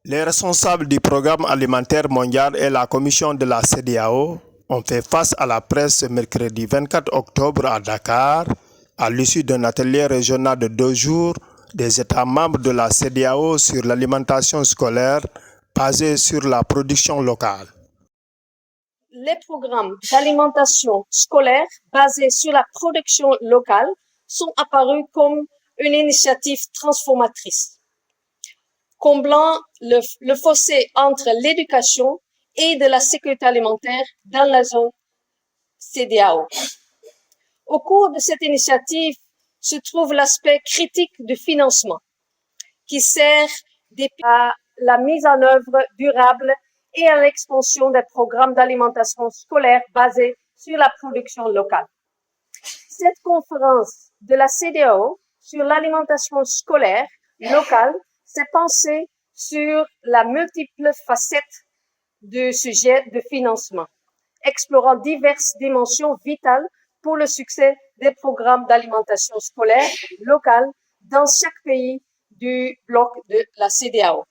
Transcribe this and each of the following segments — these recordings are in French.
Les responsables du Programme alimentaire mondial et la Commission de la CEDEAO ont fait face à la presse ce mercredi 24 octobre à Dakar, à l'issue d'un atelier régional de 2 jours des États membres de la CEDEAO sur l'alimentation scolaire basée sur la production locale. Les programmes d'alimentation scolaire basés sur la production locale sont apparus comme une initiative transformatrice, comblant le fossé entre l'éducation et de la sécurité alimentaire dans la zone CEDEAO. Au cours de cette initiative se trouve l'aspect critique du financement, qui sert à la mise en œuvre durable et à l'expansion des programmes d'alimentation scolaire basés sur la production locale. Cette conférence de la CEDEAO sur l'alimentation scolaire locale s'est pensée sur la multiple facette du sujet de financement, explorant diverses dimensions vitales pour le succès des programmes d'alimentation scolaire locale dans chaque pays du bloc de la CEDEAO.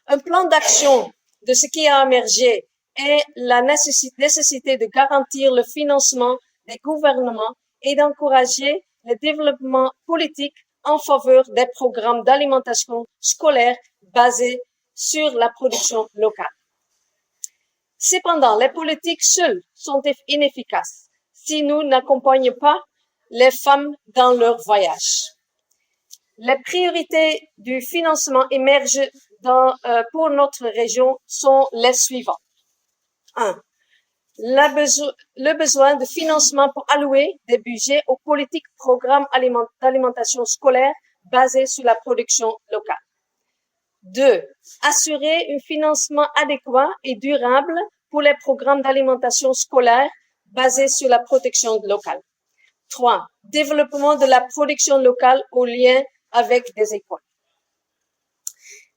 Un plan d'action de ce qui a émergé est la nécessité de garantir le financement des gouvernements et d'encourager le développement politique en faveur des programmes d'alimentation scolaire basés sur la production locale. Cependant, les politiques seules sont inefficaces si nous n'accompagnons pas les femmes dans leur voyage. Les priorités du financement émergent pour notre région sont les suivants. 1. Le besoin de financement pour allouer des budgets aux politiques programmes d'alimentation scolaire basés sur la production locale. 2. Assurer un financement adéquat et durable pour les programmes d'alimentation scolaire basés sur la production locale. 3. Développement de la production locale au lien avec des écoles.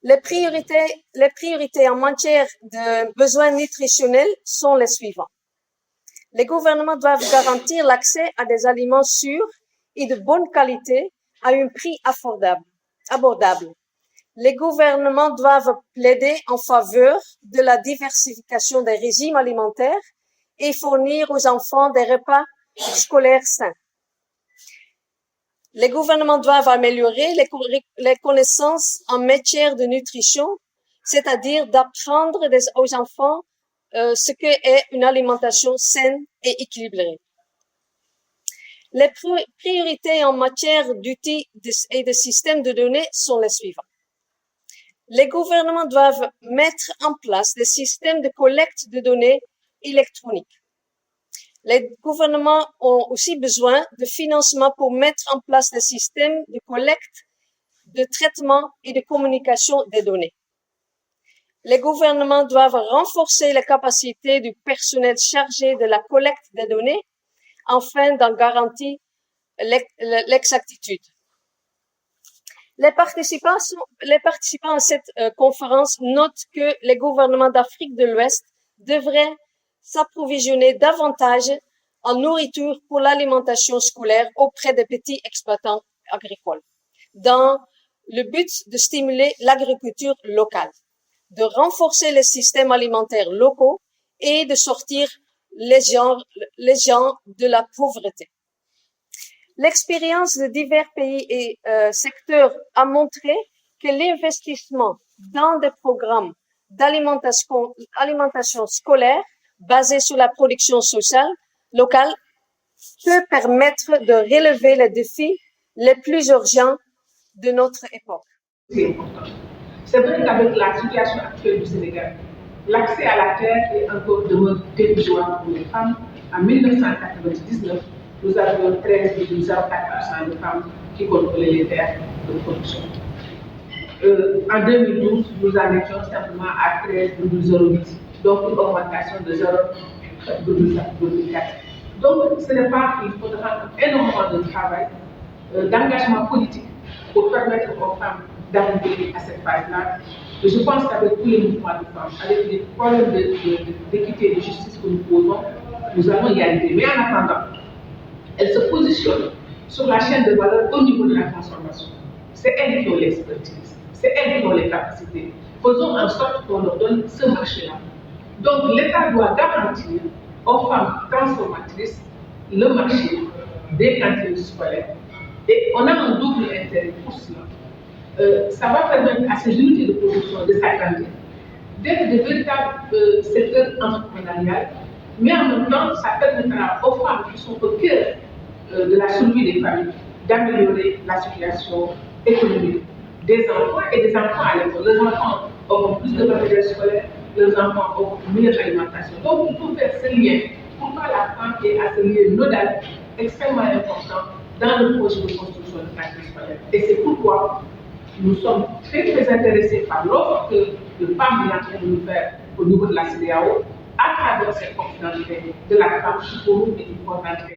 Les priorités en matière de besoins nutritionnels sont les suivants. Les gouvernements doivent garantir l'accès à des aliments sûrs et de bonne qualité à un prix abordable. Les gouvernements doivent plaider en faveur de la diversification des régimes alimentaires et fournir aux enfants des repas scolaires sains. Les gouvernements doivent améliorer les connaissances en matière de nutrition, c'est-à-dire d'apprendre aux enfants ce qu'est une alimentation saine et équilibrée. Les priorités en matière d'outils et de systèmes de données sont les suivantes. Les gouvernements doivent mettre en place des systèmes de collecte de données électroniques. Les gouvernements ont aussi besoin de financement pour mettre en place des systèmes de collecte, de traitement et de communication des données. Les gouvernements doivent renforcer les capacités du personnel chargé de la collecte des données afin d'en garantir l'exactitude. Les participants à cette conférence notent que les gouvernements d'Afrique de l'Ouest devraient s'approvisionner davantage en nourriture pour l'alimentation scolaire auprès des petits exploitants agricoles, dans le but de stimuler l'agriculture locale, de renforcer les systèmes alimentaires locaux et de sortir les gens de la pauvreté. L'expérience de divers pays et secteurs a montré que l'investissement dans des programmes d'alimentation scolaire basés sur la production sociale locale peut permettre de relever les défis les plus urgents de notre époque. C'est important. C'est vrai qu'avec la situation actuelle du Sénégal, l'accès à la terre est encore dérisoire pour les femmes. En 1999, nous avions 13,04% de femmes qui contrôlaient les terres de production. En 2012, nous en étions simplement à 13,08%, donc une augmentation de 0,4%. Donc, ce n'est pas qu'il faudra énormément de travail, d'engagement politique pour permettre aux femmes d'arriver à cette phase-là. Et je pense qu'avec tous les mouvements de femmes, avec les problèmes d'équité et de justice que nous posons, nous allons y arriver. Mais en attendant, elles se positionnent sur la chaîne de valeur au niveau de la transformation. C'est elles qui ont l'expertise. c'est elles qui ont les capacités. Faisons en sorte qu'on leur donne ce marché-là. Donc l'État doit garantir aux femmes transformatrices le marché des cantines scolaires. Et on a un double intérêt pour cela. Ça va permettre à ces unités de production de s'agrandir, d'être de véritables secteurs entrepreneuriaux, mais en même temps, ça permettra aux femmes qui sont au cœur de la survie des familles d'améliorer la situation économique des enfants et des enfants à l'école. Les enfants auront plus de matériel scolaire, les enfants auront une meilleure alimentation. Donc, il faut faire ce lien. Pourquoi la femme est à ce lien nodal extrêmement important dans le projet de construction de cantines scolaires. Et c'est pourquoi nous sommes très intéressés par l'offre que le PAM est en train de nous faire au niveau de la CEDEAO à travers cette confidentialité de la femme qui pour nous est une porte d'entrée.